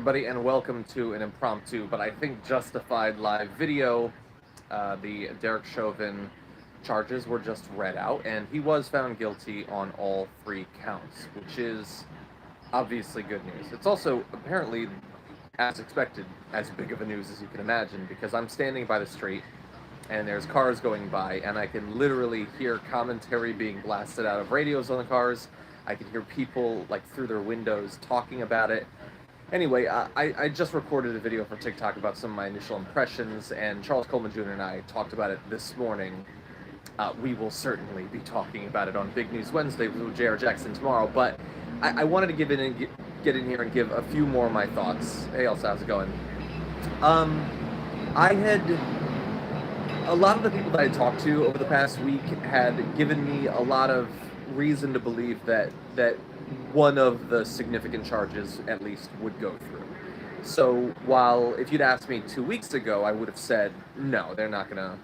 Everybody, and welcome to an impromptu, but I think justified live video. The Derek Chauvin charges were just read out, and he was found guilty on all three counts, which is obviously good news. It's also apparently, as expected, as big of a news as you can imagine, because I'm standing by the street and there's cars going by, and I can literally hear commentary being blasted out of radios on the cars. I can hear people like through their windows talking about it. Anyway, I just recorded a video for TikTok about some of my initial impressions, and Charles Coleman Jr. and I talked about it this morning. We will certainly be talking about it on Big News Wednesday with J.R. Jackson tomorrow, but I wanted to get in here and give a few more of my thoughts. Hey, Elsa, how's it going? I had a lot of the people that I talked to over the past week had given me a lot of reason to believe that one of the significant charges at least would go through. So while if you'd asked me 2 weeks ago, I would have said no, they're not gonna.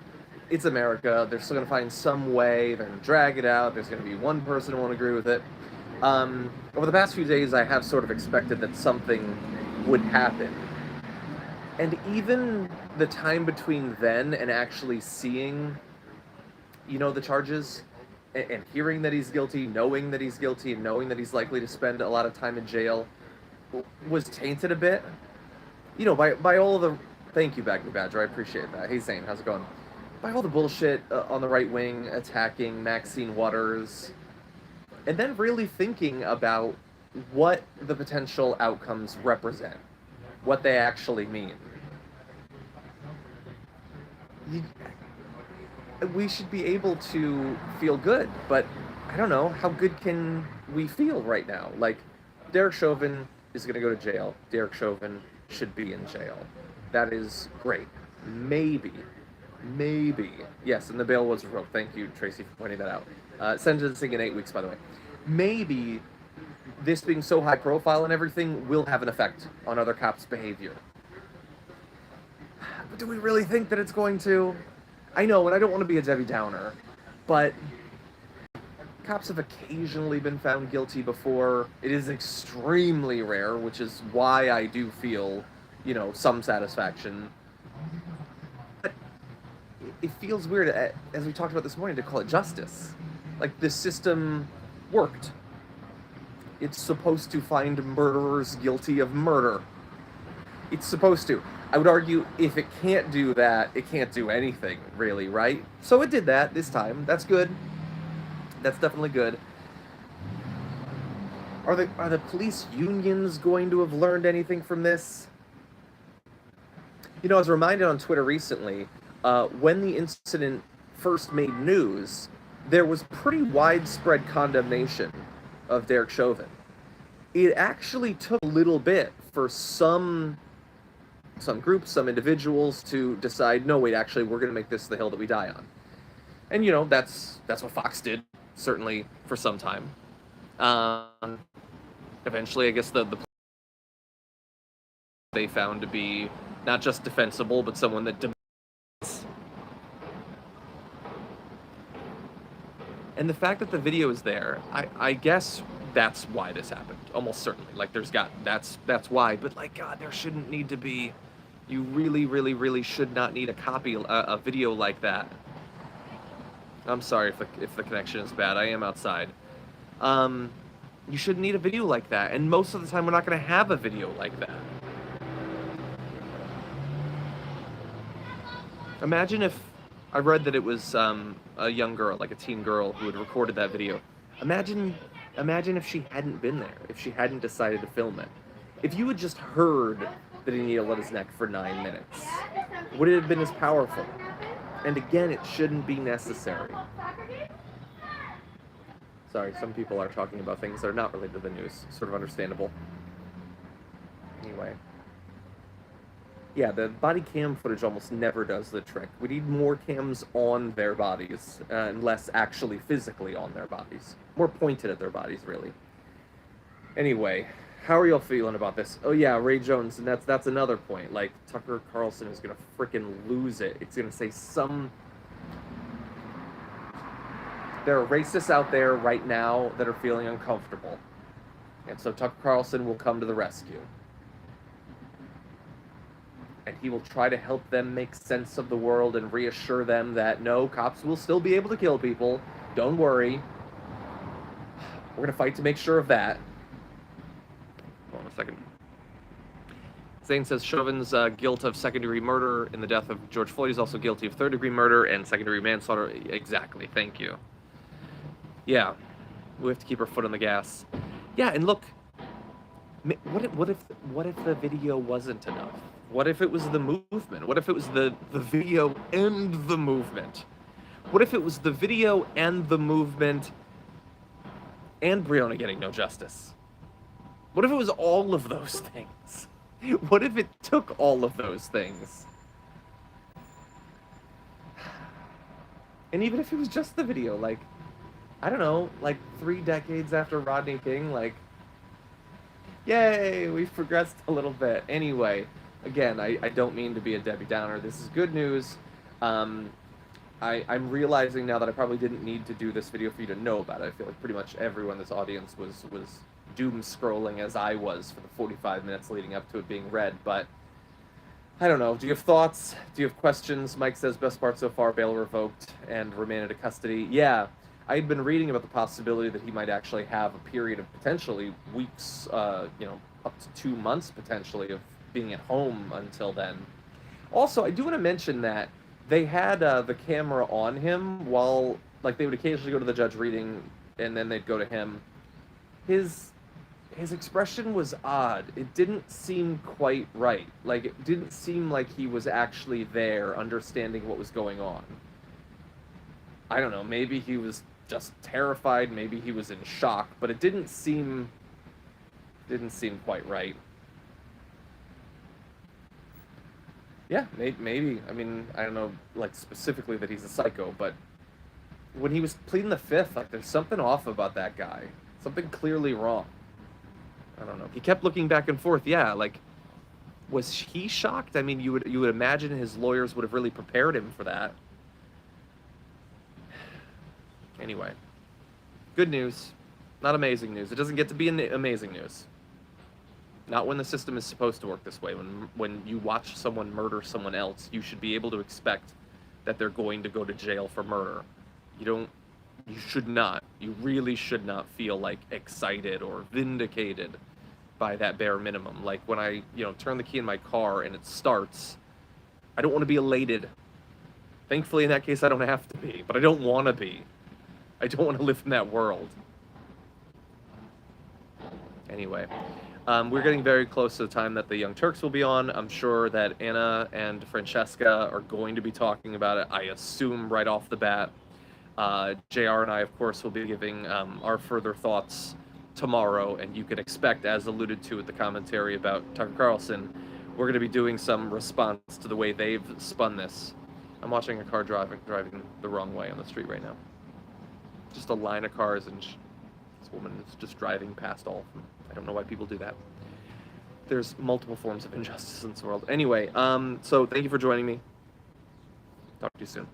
It's America. They're still gonna find some way. They're gonna drag it out. There's gonna be one person who won't agree with it. Over the past few days, I have sort of expected that something would happen. And even the time between then and actually seeing, the charges and hearing that he's guilty, knowing that he's guilty, and knowing that he's likely to spend a lot of time in jail was tainted a bit. By all the... Thank you, Baggy Badger. I appreciate that. Hey, Zane, how's it going? By all the bullshit on the right wing attacking Maxine Waters, and then really thinking about what the potential outcomes represent, what they actually mean. We should be able to feel good, but I don't know, how good can we feel right now? Like, Derek Chauvin is going to go to jail. Derek Chauvin should be in jail. That is great. Maybe. Yes, and the bail was revoked. Thank you, Tracy, for pointing that out. Sentencing in 8 weeks, by the way. Maybe this being so high profile and everything will have an effect on other cops' behavior. But do we really think that it's going to? I know, and I don't want to be a Debbie Downer, but cops have occasionally been found guilty before. It is extremely rare, which is why I do feel, some satisfaction. But it feels weird, as we talked about this morning, to call it justice. Like, this system worked. It's supposed to find murderers guilty of murder. It's supposed to. I would argue if it can't do that, it can't do anything, really, right? So it did that this time. That's good. That's definitely good. Are the police unions going to have learned anything from this? I was reminded on Twitter recently, when the incident first made news, there was pretty widespread condemnation of Derek Chauvin. It actually took a little bit for some groups, some individuals to decide, no, wait, actually, we're going to make this the hill that we die on. And, that's what Fox did, certainly, for some time. Eventually, I guess the they found to be not just defensible, but someone that demands. And the fact that the video is there, I guess that's why this happened. Almost certainly. Like, that's why. But, like, God, there shouldn't need to be... You really, really, really should not need a video like that. I'm sorry if the connection is bad. I am outside. You shouldn't need a video like that. And most of the time, we're not going to have a video like that. Imagine if... I read that it was a young girl, like a teen girl, who had recorded that video. Imagine if she hadn't been there, if she hadn't decided to film it. If you had just heard that he needed to let his neck for 9 minutes, would it have been as powerful? And again, it shouldn't be necessary. Sorry, some people are talking about things that are not related to the news. Sort of understandable. Anyway. Yeah, the body cam footage almost never does the trick. We need more cams on their bodies, and less actually physically on their bodies. More pointed at their bodies, really. Anyway, how are y'all feeling about this? Oh yeah, Ray Jones, and that's another point. Like, Tucker Carlson is gonna frickin' lose it. It's gonna say there are racists out there right now that are feeling uncomfortable. And so Tucker Carlson will come to the rescue. and he will try to help them make sense of the world and reassure them that no, cops will still be able to kill people. Don't worry. We're going to fight to make sure of that. Hold on a second. Zane says Chauvin's guilt of second-degree murder in the death of George Floyd is also guilty of third-degree murder and second-degree manslaughter. Exactly. Thank you. Yeah. We have to keep our foot on the gas. Yeah, and look, what if the video wasn't enough? What if it was the movement? What if it was the video and the movement? What if it was the video and the movement and Breonna getting no justice? What if it was all of those things? What if it took all of those things? And even if it was just the video, like, I don't know, like 3 decades after Rodney King, like, yay, we've progressed a little bit. Anyway, again, I don't mean to be a Debbie Downer. This is good news. I'm realizing now that I probably didn't need to do this video for you to know about it. I feel like pretty much everyone in this audience was doom scrolling as I was for the 45 minutes leading up to it being read, but I don't know. Do you have thoughts? Do you have questions? Mike says best part so far, bail revoked and remain out of custody. Yeah, I had been reading about the possibility that he might actually have a period of potentially weeks, up to 2 months potentially of being at home until then. Also, I do want to mention that they had the camera on him while, like, they would occasionally go to the judge reading, and then they'd go to him. His expression was odd. It didn't seem quite right. Like, it didn't seem like he was actually there, understanding what was going on. I don't know, maybe he was just terrified, maybe he was in shock, but it didn't seem quite right. Yeah, maybe. I mean, I don't know, like, specifically that he's a psycho, but when he was pleading the fifth, like, there's something off about that guy. Something clearly wrong. I don't know. He kept looking back and forth. Yeah, like, was he shocked? I mean, you would imagine his lawyers would have really prepared him for that. Anyway, good news. Not amazing news. It doesn't get to be amazing news. Not when the system is supposed to work this way. When you watch someone murder someone else, you should be able to expect that they're going to go to jail for murder. You should not. You really should not feel, like, excited or vindicated by that bare minimum. Like, when I, turn the key in my car and it starts, I don't want to be elated. Thankfully, in that case, I don't have to be, but I don't want to be. I don't want to live in that world. Anyway, we're getting very close to the time that the Young Turks will be on. I'm sure that Anna and Francesca are going to be talking about it, I assume, right off the bat. JR and I, of course, will be giving our further thoughts tomorrow, and you can expect, as alluded to with the commentary about Tucker Carlson, we're going to be doing some response to the way they've spun this. I'm watching a car driving the wrong way on the street right now. Just a line of cars, and this woman is just driving past all of them. I don't know why people do that. There's multiple forms of injustice in this world. Anyway, so thank you for joining me. Talk to you soon.